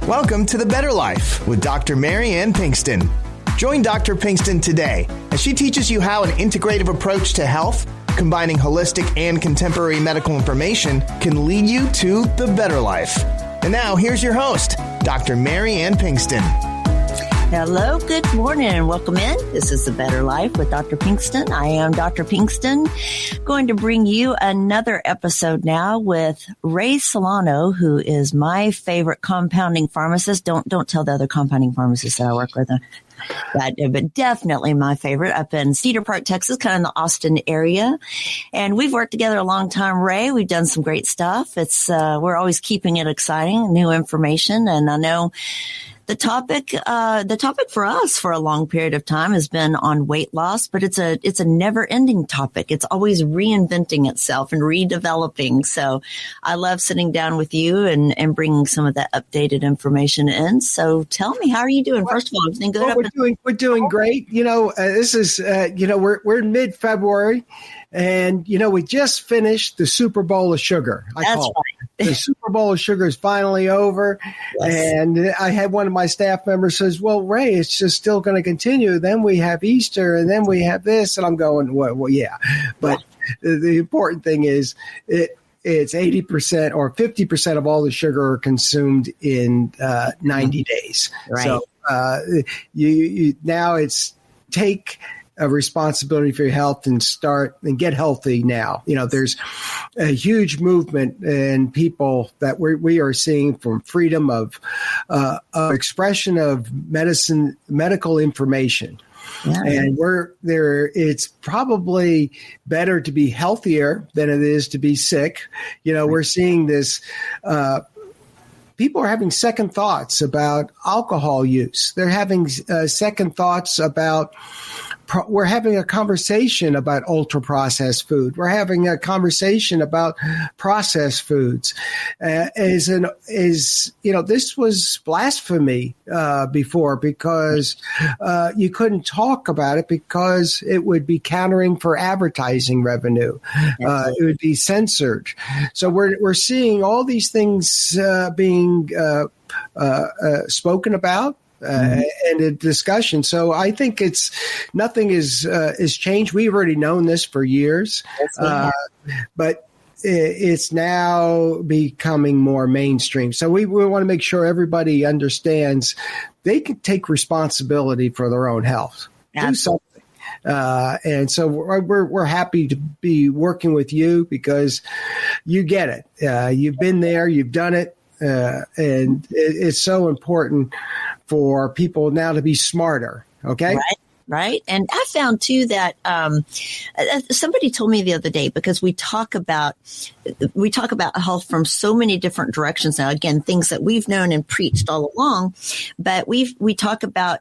Welcome to The Better Life with Dr. Mary Ann Pinkston. Join Dr. Pinkston today as she teaches you how an integrative approach to health, combining holistic and contemporary medical information, can lead you to the better life. And now, here's your host, Dr. Mary Ann Pinkston. Hello, good morning, and welcome in. This is The Better Life with Dr. Pinkston. I am Dr. Pinkston, going to bring you another episode now with Ray Solano, who is my favorite compounding pharmacist. Don't tell the other compounding pharmacists that I work with. But definitely my favorite up in Cedar Park, Texas, kind of in the Austin area. And we've worked together a long time, Ray. We've done some great stuff. We're always keeping it exciting, new information. And I know the topic for us for a long period of time has been on weight loss, but it's a never ending topic. It's always reinventing itself and redeveloping. So I love sitting down with you and bringing some of that updated information in. So tell me, how are you doing? First of all, everything good? Well, we're doing great. This is, we're in mid-February, and, we just finished the Super Bowl of sugar. That's right. The Super Bowl of sugar is finally over. Yes. And I had one of my staff members says, well, Ray, it's just still going to continue. Then we have Easter, and then we have this. And I'm going, well yeah. But the important thing is it's 80% or 50% of all the sugar are consumed in 90 days. Right. So you now it's take a responsibility for your health and start and get healthy now. There's a huge movement in people that we are seeing from freedom of expression of medical information. Yeah. And it's probably better to be healthier than it is to be sick. We're seeing this, people are having second thoughts about alcohol use. They're having second thoughts about, we're having a conversation about ultra-processed food. We're having a conversation about processed foods. This was blasphemy before because you couldn't talk about it because it would be countering for advertising revenue. It would be censored. So we're seeing all these things being spoken about. And a discussion. So I think nothing is changed. We've already known this for years, but it's now becoming more mainstream. So we want to make sure everybody understands they can take responsibility for their own health. Absolutely. Do something. And so we're happy to be working with you because you get it. You've been there, you've done it, and it's so important for people now to be smarter. Okay. Right. And I found too that somebody told me the other day, because we talk about health from so many different directions now. Again, things that we've known and preached all along, but we talk about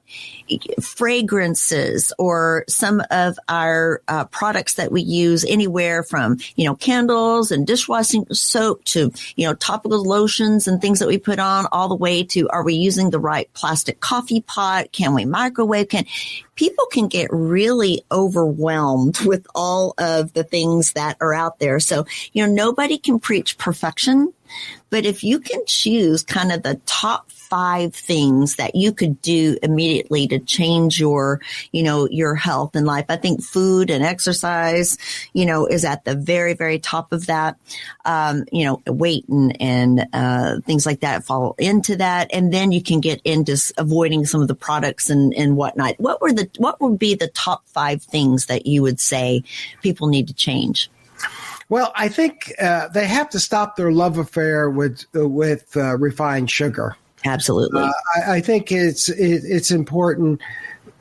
fragrances or some of our products that we use, anywhere from candles and dishwashing soap to topical lotions and things that we put on, all the way to, are we using the right plastic coffee pot? Can we microwave? People can get really overwhelmed with all of the things that are out there. So, nobody can preach perfection, but if you can choose kind of the top 5 things that you could do immediately to change your health and life, I think food and exercise, is at the very, very top of that. Weight and things like that fall into that. And then you can get into avoiding some of the products and whatnot. What would be the top 5 things that you would say people need to change? Well, I think they have to stop their love affair with refined sugar. Absolutely. I think it's important.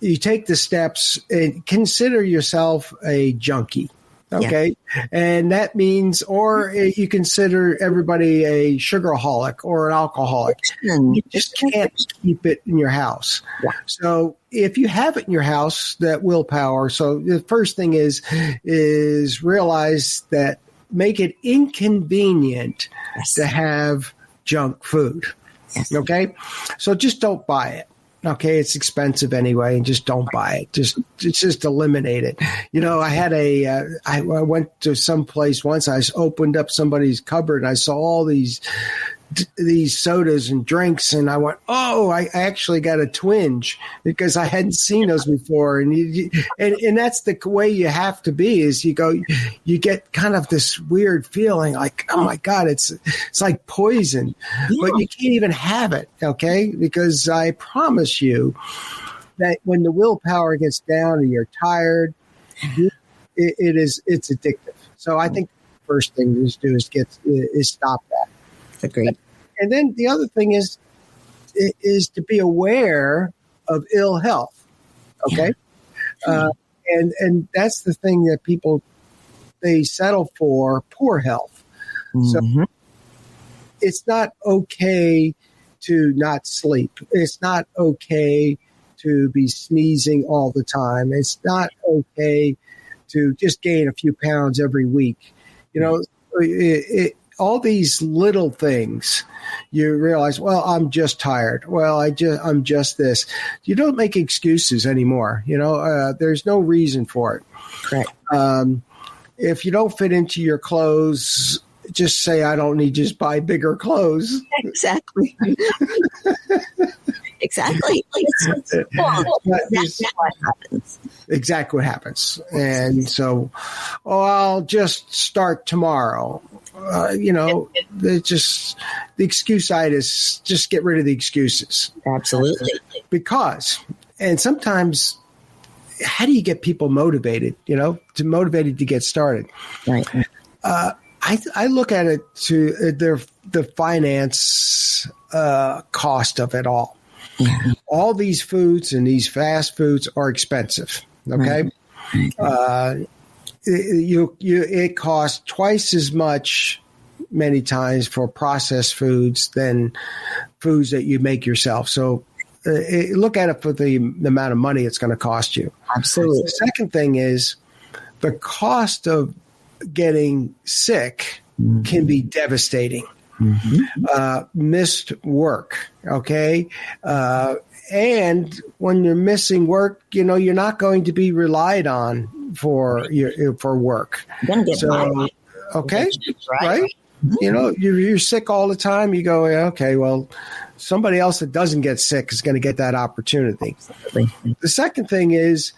You take the steps and consider yourself a junkie. Okay. Yeah. And that means, or you consider everybody a sugaraholic or an alcoholic. You just can't keep it in your house. Yeah. So if you have it in your house, that willpower. So the first thing is realize that make it inconvenient to have junk food. Yes. Okay. So just don't buy it. Okay, it's expensive anyway, and just don't buy it. Just eliminate it. I had I went to some place once. I opened up somebody's cupboard, and I saw all these these sodas and drinks, and I went, oh, I actually got a twinge because I hadn't seen those before. And that's the way you have to be, is you get kind of this weird feeling like, oh my God, it's like poison, but you can't even have it. Okay. Because I promise you that when the willpower gets down and you're tired, it's addictive. So I think the first thing to do is stop that. Agreed. And then the other thing is to be aware of ill health. Okay. And that's the thing that people, they settle for poor health. So it's not okay to not sleep. It's not okay to be sneezing all the time. It's not okay to just gain a few pounds every week. All these little things, you realize, well, I'm just tired. Well, I'm just this. You don't make excuses anymore. There's no reason for it. Correct. If you don't fit into your clothes, just say, I don't need to just buy bigger clothes. Exactly. Exactly. That's what happens. Exactly what happens. And so, I'll just start tomorrow. The excuse side is just get rid of the excuses. Absolutely. And sometimes, how do you get people motivated, motivated to get started? Right. I look at it to the finance cost of it all. Mm-hmm. All these foods and these fast foods are expensive. Okay. Mm-hmm. It costs twice as much many times for processed foods than foods that you make yourself. So look at it for the amount of money it's going to cost you. Absolutely. The second thing is the cost of getting sick can be devastating. Missed work. Okay. And when you're missing work, you're not going to be relied on for work. Okay. Right. You're sick all the time. You go, okay, well, somebody else that doesn't get sick is going to get that opportunity. Absolutely. The second thing is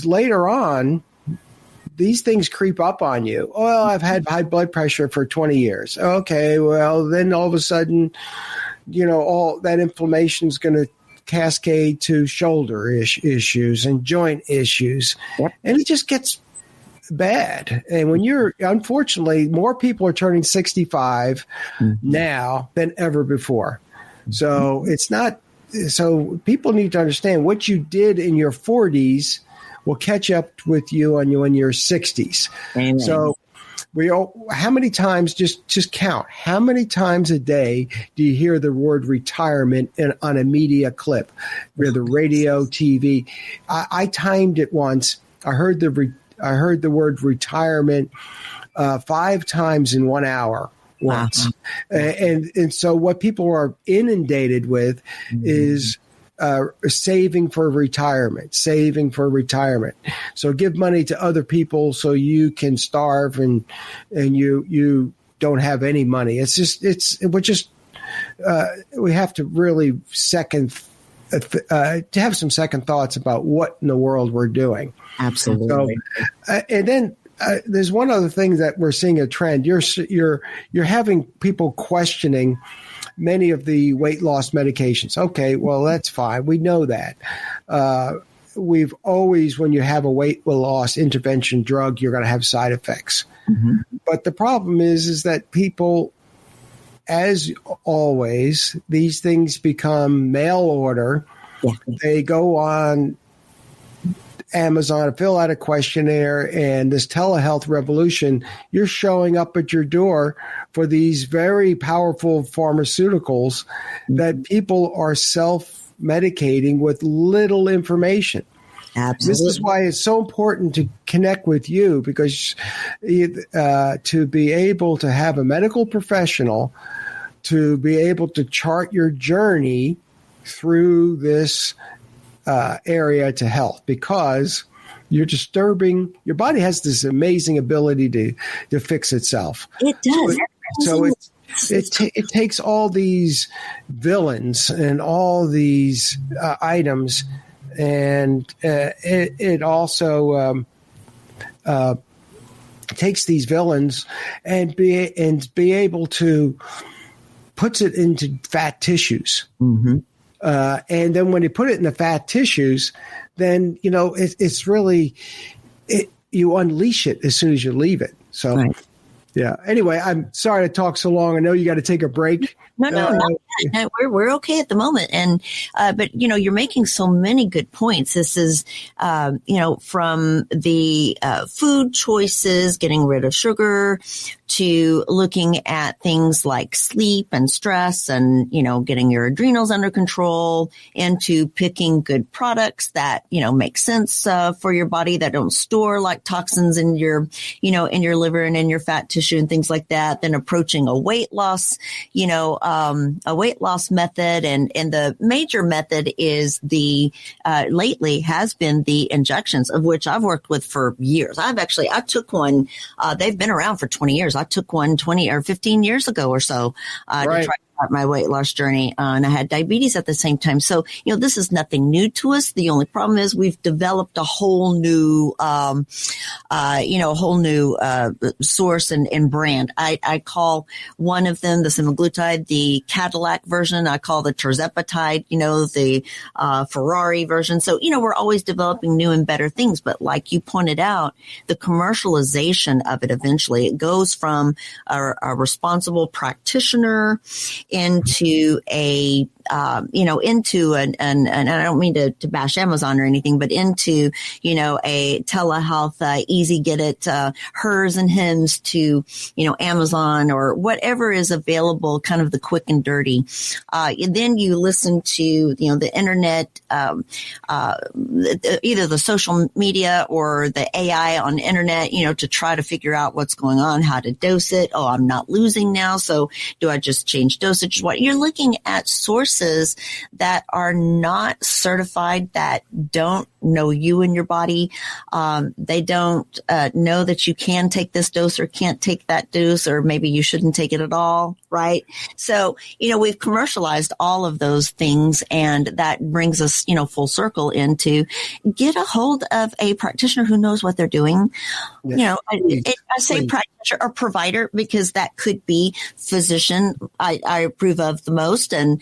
later on, these things creep up on you. Well, I've had high blood pressure for 20 years. Okay, well, then all of a sudden, all that inflammation is going to cascade to shoulder issues and joint issues. Yep. And it just gets bad. And when unfortunately, more people are turning 65 now than ever before. So so people need to understand what you did in your 40s will catch up with you in your 60s. Amen. So how many times, just count, how many times a day do you hear the word retirement on a media clip, the radio, TV? I timed it once. I heard the word retirement 5 times in 1 hour once. Wow. And so what people are inundated with is saving for retirement. So give money to other people so you can starve and you don't have any money. We have to really to have some second thoughts about what in the world we're doing. Absolutely. So, and then there's one other thing that we're seeing a trend. You're having people questioning many of the weight loss medications. Okay, well, that's fine. We know that. We've always, when you have a weight loss intervention drug, you're going to have side effects. Mm-hmm. But the problem is that people, as always, these things become mail order. Yeah. They go on Amazon, fill out a questionnaire, and this telehealth revolution, you're showing up at your door for these very powerful pharmaceuticals that people are self-medicating with little information. Absolutely. This is why it's so important to connect with you, because to be able to have a medical professional to be able to chart your journey through this area to health, because you're disturbing your body has this amazing ability to fix itself. It does. So it takes all these villains and all these items, and it also takes these villains and be able to puts it into fat tissues. Mm-hmm. And then when you put it in the fat tissues, then, it's really, you unleash it as soon as you leave it. So, right. Yeah. Anyway, I'm sorry to talk so long. I know you got to take a break. No, we're okay at the moment. And, but you're making so many good points. This is, from the food choices, getting rid of sugar, to looking at things like sleep and stress and, getting your adrenals under control, into picking good products that, make sense for your body, that don't store like toxins in your liver and in your fat tissue and things like that. Then approaching a weight loss, method. And the major method is lately has been the injections, of which I've worked with for years. I took one, they've been around for 20 years. I took one 20 or 15 years ago or so, to try my weight loss journey, and I had diabetes at the same time. So, this is nothing new to us. The only problem is we've developed a whole new, source and brand. I call one of them, the semaglutide, the Cadillac version. I call the tirzepatide, the Ferrari version. So, we're always developing new and better things. But like you pointed out, the commercialization of it eventually, it goes from a responsible practitioner into into and I don't mean to bash Amazon or anything, but into, a telehealth, easy get it, hers and hims to, Amazon or whatever is available, kind of the quick and dirty. And then you listen to, the internet, either the social media or the AI on the internet, to try to figure out what's going on, how to dose it. Oh, I'm not losing now. So do I just change dosage? What you're looking at sources that are not certified, that don't know you and your body. They don't know that you can take this dose or can't take that dose, or maybe you shouldn't take it at all, right? So, we've commercialized all of those things, and that brings us, full circle into get a hold of a practitioner who knows what they're doing. Yes. I say practitioner or provider because that could be physician. I approve of the most, and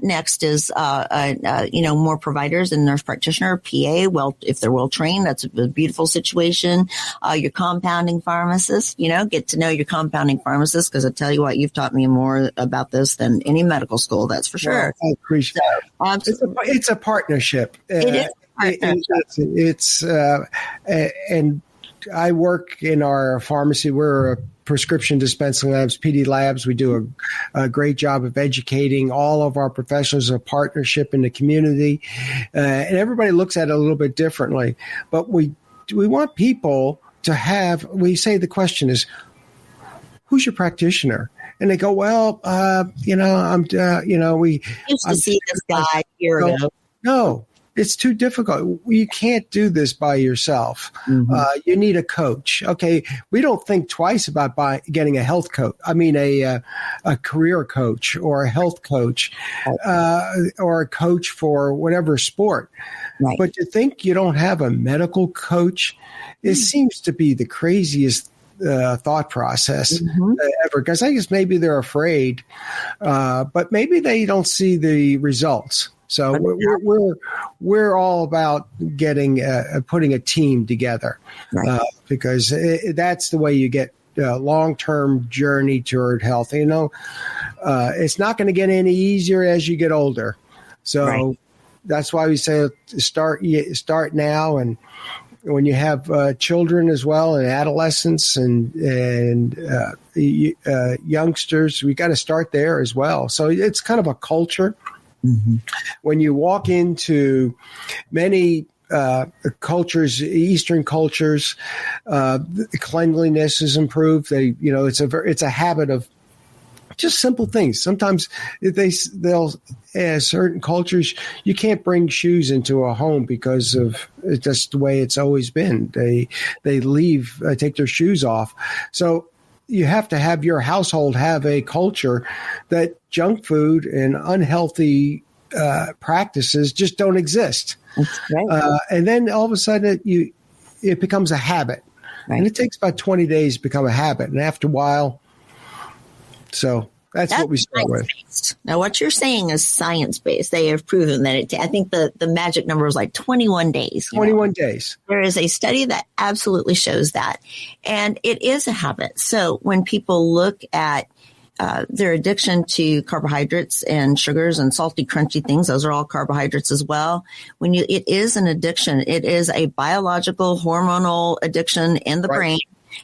next is more providers and nurse practitioner, PA. Well, if they're well trained, that's a beautiful situation. Your compounding pharmacist, get to know your compounding pharmacist, because I tell you what, you've taught me more about this than any medical school. That's for sure. Well, I appreciate it. It's a partnership. It is. It's and I work in our pharmacy. We're a prescription dispensing labs, PD labs. We do a great job of educating all of our professionals, a partnership in the community. And everybody looks at it a little bit differently. But we want people to have, we say the question is, who's your practitioner? And they go, well, we used to see this guy a year ago. No. It's too difficult. You can't do this by yourself. Mm-hmm. You need a coach. Okay, we don't think twice about getting a health coach. I mean, a career coach or a health coach, or a coach for whatever sport. Right. But to think you don't have a medical coach, it seems to be the craziest thought process ever. Because I guess maybe they're afraid, but maybe they don't see the results. So we're all about getting putting a team together, right. Because that's the way you get a long-term journey toward health. It's not going to get any easier as you get older. So that's why we say start now, and when you have children as well, and adolescents and youngsters, we got to start there as well. So it's kind of a culture. Mm-hmm. When you walk into many cultures, Eastern cultures, cleanliness is improved. It's a habit of just simple things. Sometimes they'll as certain cultures, you can't bring shoes into a home because of just the way it's always been. They leave, take their shoes off. So you have to have your household have a culture that junk food and unhealthy practices just don't exist. Right. And then all of a sudden it becomes a habit. Right. And it takes about 20 days to become a habit. And after a while, so that's what we start with. Now, what you're saying is science-based. They have proven that I think the magic number is like 21 days. 21 days. There is a study that absolutely shows that. And it is a habit. So when people look at their addiction to carbohydrates and sugars and salty, crunchy things, those are all carbohydrates as well. It is an addiction. It is a biological hormonal addiction in the brain.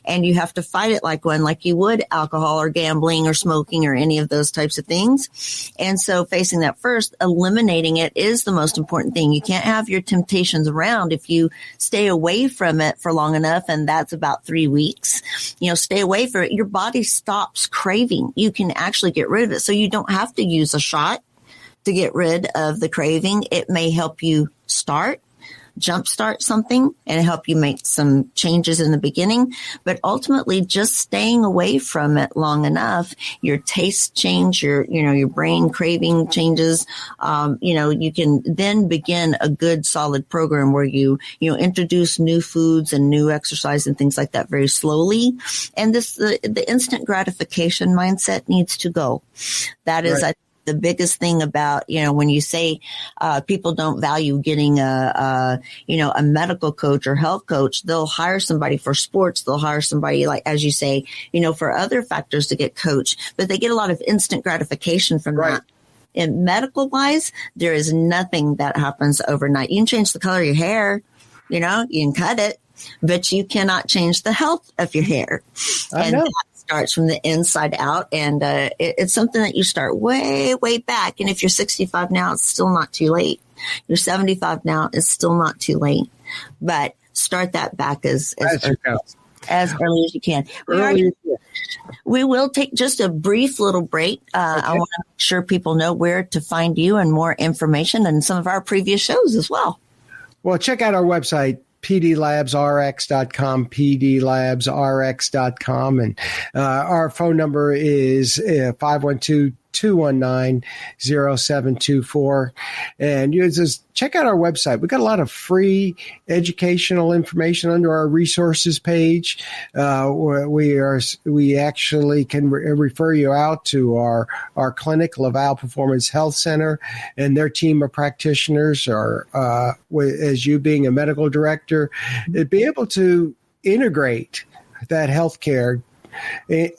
And you have to fight it like you would alcohol or gambling or smoking or any of those types of things. And so facing that first, eliminating it is the most important thing. You can't have your temptations around if you stay away from it for long enough. And that's about 3 weeks. Stay away from it. Your body stops craving. You can actually get rid of it. So you don't have to use a shot to get rid of the craving. It may help you jumpstart something and help you make some changes in the beginning. But ultimately, just staying away from it long enough, your tastes change, your brain craving changes. You can then begin a good solid program where you introduce new foods and new exercise and things like that very slowly. And the instant gratification mindset needs to go. That is, right. The biggest thing about, when you say people don't value getting a medical coach or health coach, they'll hire somebody for sports. They'll hire somebody, like, as you say, for other factors to get coached, but they get a lot of instant gratification from that. In medical wise, there is nothing that happens overnight. You can change the color of your hair, you can cut it, but you cannot change the health of your hair. I know. Starts from the inside out, and it's something that you start way, way back. And if you're 65 now, it's still not too late. You're 75 now, it's still not too late. But start that back as early as you can. We will take just a brief little break. I want to make sure people know where to find you and more information and some of our previous shows as well. Well, check out our website, pdlabsrx.com, pdlabsrx.com. And our phone number is 512-219-0724. And you just check out our website. We've got a lot of free educational information under our resources page. We actually can refer you out to our clinic, Laval Performance Health Center, and their team of practitioners are, as you being a medical director, be able to integrate that healthcare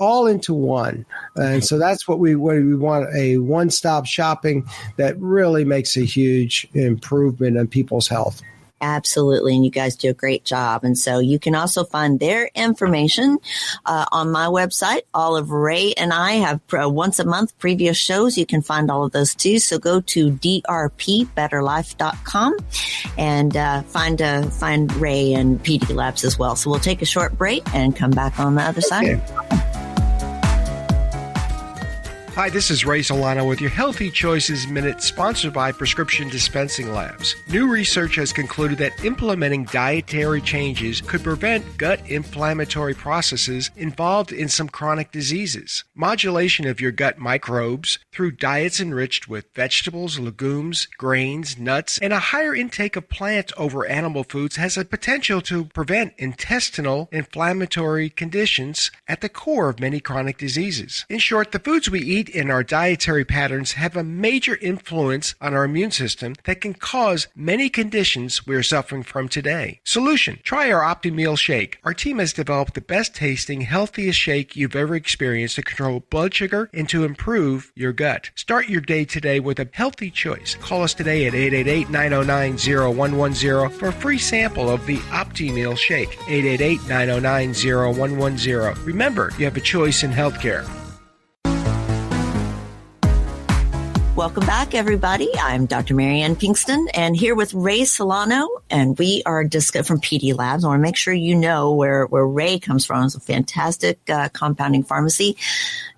all into one. And so that's what we want, a one-stop shopping that really makes a huge improvement in people's health. Absolutely. And you guys do a great job. And so you can also find their information on my website. All of Ray and I have once a month previous shows. You can find all of those too. So go to drpbetterlife.com and find Ray and PD Labs as well. So we'll take a short break and come back on the other side. Hi, this is Ray Solano with your Healthy Choices Minute, sponsored by Prescription Dispensing Labs. New research has concluded that implementing dietary changes could prevent gut inflammatory processes involved in some chronic diseases. Modulation of your gut microbes through diets enriched with vegetables, legumes, grains, nuts, and a higher intake of plant over animal foods has a potential to prevent intestinal inflammatory conditions at the core of many chronic diseases. In short, the foods we eat in our dietary patterns have a major influence on our immune system that can cause many conditions we are suffering from today. Solution: try our OptiMeal Shake. Our team has developed the best tasting, healthiest shake you've ever experienced to control blood sugar and to improve your gut. Start your day today with a healthy choice. Call us today at 888-909-0110 for a free sample of the OptiMeal Shake. 888-909-0110. Remember, you have a choice in healthcare. Welcome back, everybody. I'm Dr. Marianne Pinkston, and here with Ray Solano, and we are from PD Labs. I want to make sure you know where Ray comes from. It's a fantastic compounding pharmacy.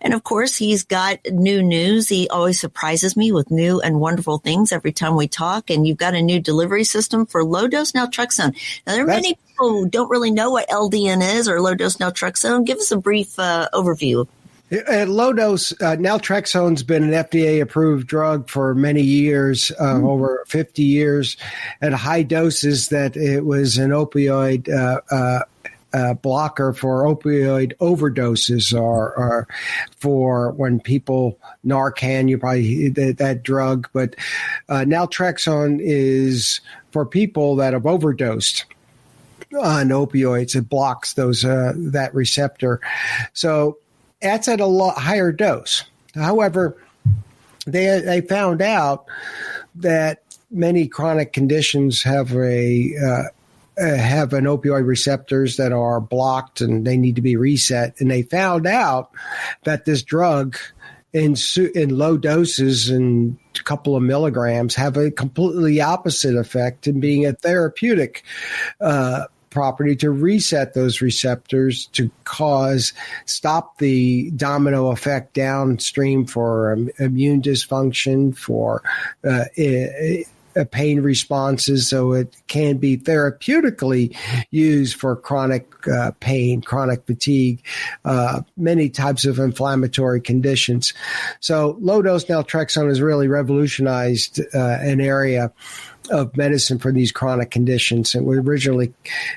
And of course, he's got new news. He always surprises me with new and wonderful things every time we talk. And you've got a new delivery system for low-dose naltrexone. Now, there are many people who don't really know what LDN is or low-dose naltrexone. Give us a brief overview. Low dose naltrexone's been an FDA-approved drug for many years, over 50 years, at high doses. That it was an opioid blocker for opioid overdoses, or for when people Narcan, you probably that drug. But naltrexone is for people that have overdosed on opioids. It blocks those that receptor. So that's at a lot higher dose. However, they found out that many chronic conditions have an opioid receptors that are blocked and they need to be reset. And they found out that this drug in low doses and a couple of milligrams have a completely opposite effect in being a therapeutic property to reset those receptors to stop the domino effect downstream for immune dysfunction, for pain responses. So it can be therapeutically used for chronic pain, chronic fatigue, many types of inflammatory conditions. So low-dose naltrexone has really revolutionized an area of medicine for these chronic conditions. And we originally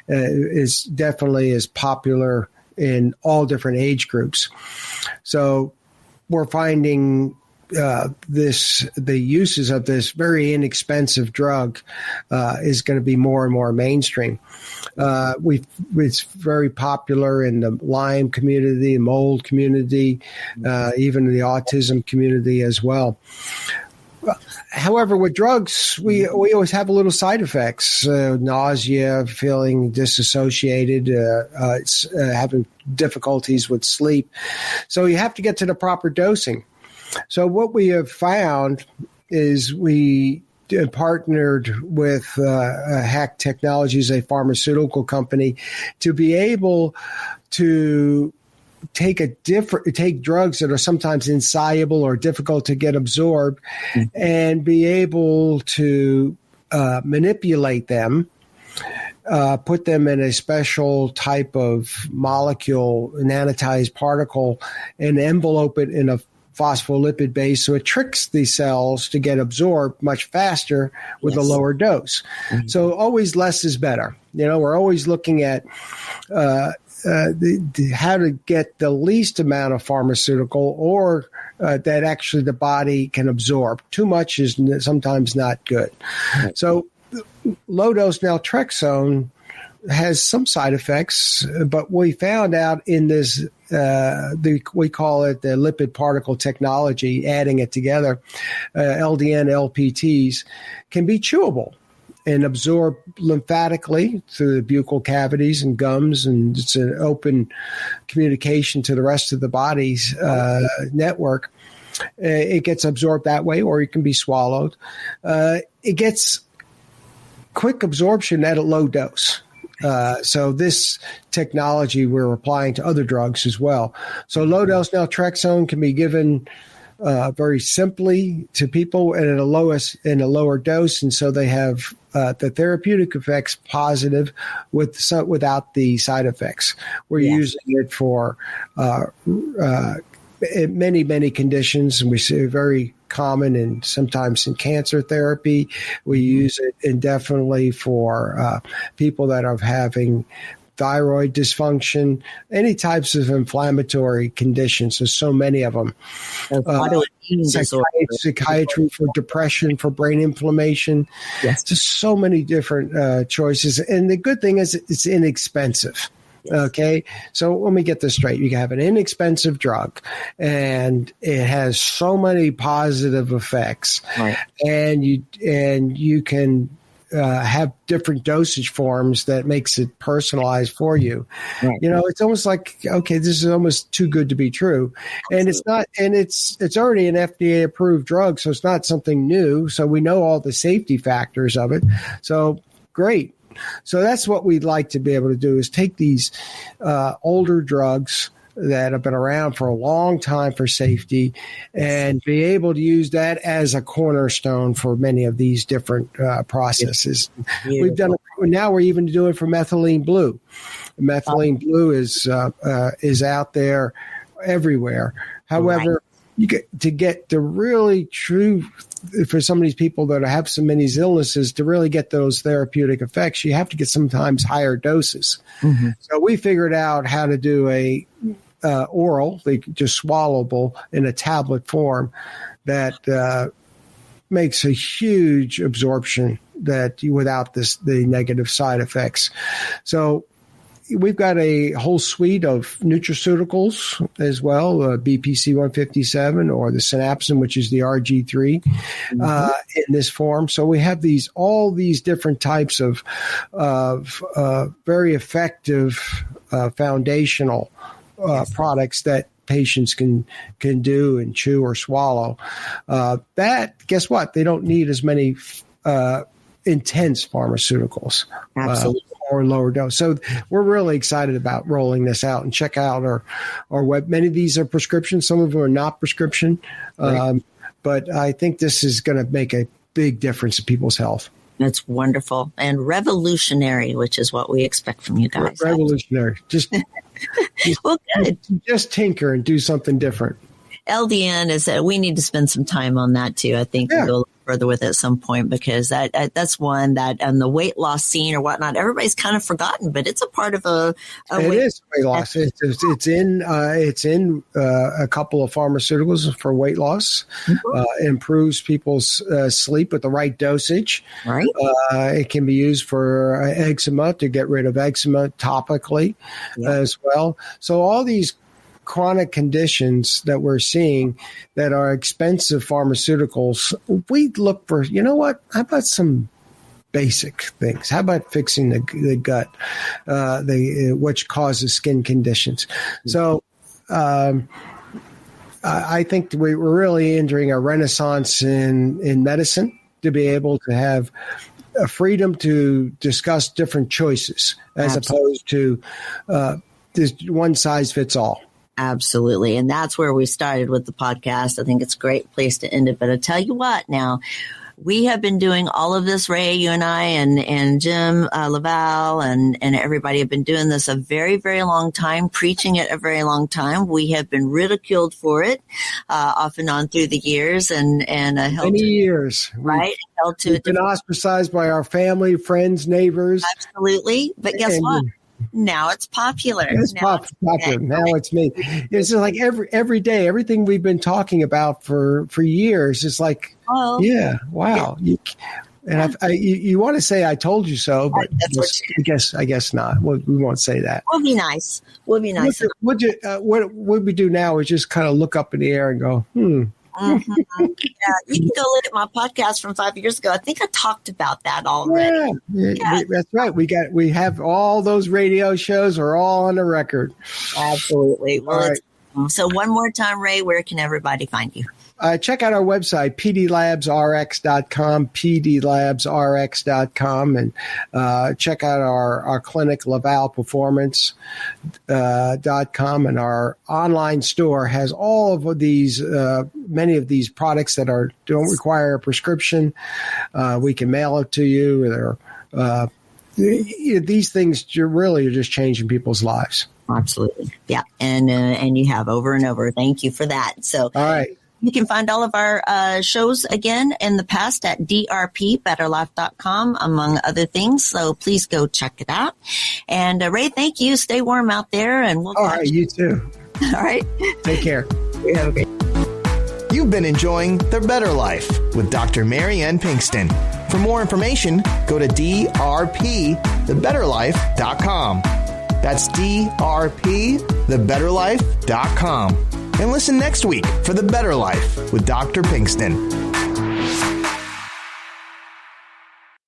is definitely as popular in all different age groups. So we're finding the uses of this very inexpensive drug is going to be more and more mainstream. It's very popular in the Lyme community, the mold community, even the autism community as well. However, with drugs, we always have a little side effects, nausea, feeling disassociated, having difficulties with sleep. So you have to get to the proper dosing. So what we have found is we partnered with Hack Technologies, a pharmaceutical company, to be able to take drugs that are sometimes insoluble or difficult to get absorbed, and be able to manipulate them, put them in a special type of molecule, nanotized particle, and envelope it in a phospholipid base, so it tricks the cells to get absorbed much faster with a lower dose. So always less is better. We're always looking at how to get the least amount of pharmaceutical or that actually the body can absorb. Too much is sometimes not good. So low-dose naltrexone has some side effects, but we found out in this, we call it the lipid particle technology, adding it together, LDN LPTs, can be chewable and absorb lymphatically through the buccal cavities and gums, and it's an open communication to the rest of the body's network. It gets absorbed that way, or it can be swallowed. It gets quick absorption at a low dose. So this technology we're applying to other drugs as well. So low-dose naltrexone can be given very simply to people and in a lower dose, and so they have the therapeutic effects positive without the side effects. We're using it for many conditions, and we see it very common and sometimes in cancer therapy. We use it indefinitely for people that are having thyroid dysfunction, any types of inflammatory conditions. There's so many of them. Psychiatry for depression, for brain inflammation. Just so many different choices. And the good thing is it's inexpensive. Okay, so let me get this straight. You have an inexpensive drug, and it has so many positive effects, and you can have different dosage forms that makes it personalized for you. Right. It's almost like, okay, this is almost too good to be true. Absolutely. And it's not, and it's already an FDA approved drug. So it's not something new. So we know all the safety factors of it. So great. So that's what we'd like to be able to do, is take these older drugs that have been around for a long time for safety and be able to use that as a cornerstone for many of these different processes. Beautiful. We've done it. Now we're even doing it for methylene blue. Methylene blue is out there everywhere. However, you get the really true, for some of these people that have so many illnesses, to really get those therapeutic effects, you have to get sometimes higher doses. Mm-hmm. So we figured out how to do a oral, just swallowable in a tablet form that makes a huge absorption without the negative side effects. So we've got a whole suite of nutraceuticals as well, BPC 157 or the Synapsin, which is the RG3 in this form. So we have all these different types of very effective foundational products that patients can do and chew or swallow. Guess what? They don't need as many intense pharmaceuticals. Absolutely. Or lower dose. So we're really excited about rolling this out, and check out our web. Many of these are prescription. Some of them are not prescription. Right. But I think this is going to make a big difference in people's health. That's wonderful and revolutionary, which is what we expect from you guys. Revolutionary. Just well, good. Just tinker and do something different. LDN is we need to spend some time on that too. I think we'll go further with it at some point, because that's one that on the weight loss scene or whatnot, everybody's kind of forgotten, but it's a part of a weight loss. It's in a couple of pharmaceuticals for weight loss. Mm-hmm. Improves people's sleep with the right dosage. Right. It can be used for eczema, to get rid of eczema topically as well. So all these chronic conditions that we're seeing that are expensive pharmaceuticals, we look for, how about some basic things? How about fixing the gut, which causes skin conditions? So I think we're really entering a renaissance in medicine, to be able to have a freedom to discuss different choices as opposed to just one size fits all. Absolutely. And that's where we started with the podcast. I think it's a great place to end it. But I tell you what, now, we have been doing all of this, Ray, you and I, and Jim Laval and everybody have been doing this a very, very long time, preaching it a very long time. We have been ridiculed for it off and on through the years, and held many years, right? Held to we've been ostracized by our family, friends, neighbors. Absolutely. But guess what? Now it's popular. It's popular. Now it's me. It's just like every day, everything we've been talking about for years. It's like, wow. Yeah. And you want to say I told you so, but I guess not. We won't say that. We'll be nice. What we do now is just kind of look up in the air and go, Mm-hmm. Yeah, you can go look at my podcast from 5 years ago. I think I talked about that already. Yeah. That's right. We have all those radio shows are all on the record. Absolutely. Well, so one more time, Ray, where can everybody find you? Check out our website, pdlabsrx.com, pdlabsrx.com, and check out our clinic, lavalperformance.com, and our online store has all of these, many of these products that don't require a prescription. We can mail it to you. These things really are just changing people's lives. Absolutely. Yeah. And you have over and over. Thank you for that. So, all right. You can find all of our shows again in the past at drpbetterlife.com, among other things. So please go check it out. And Ray, thank you. Stay warm out there, and we'll. All right, you too. All right. Take care. Have a great. You've been enjoying The Better Life with Dr. Mary Ann Pinkston. For more information, go to drpthebetterlife.com. That's drpthebetterlife.com. And listen next week for The Better Life with Dr. Pinkston.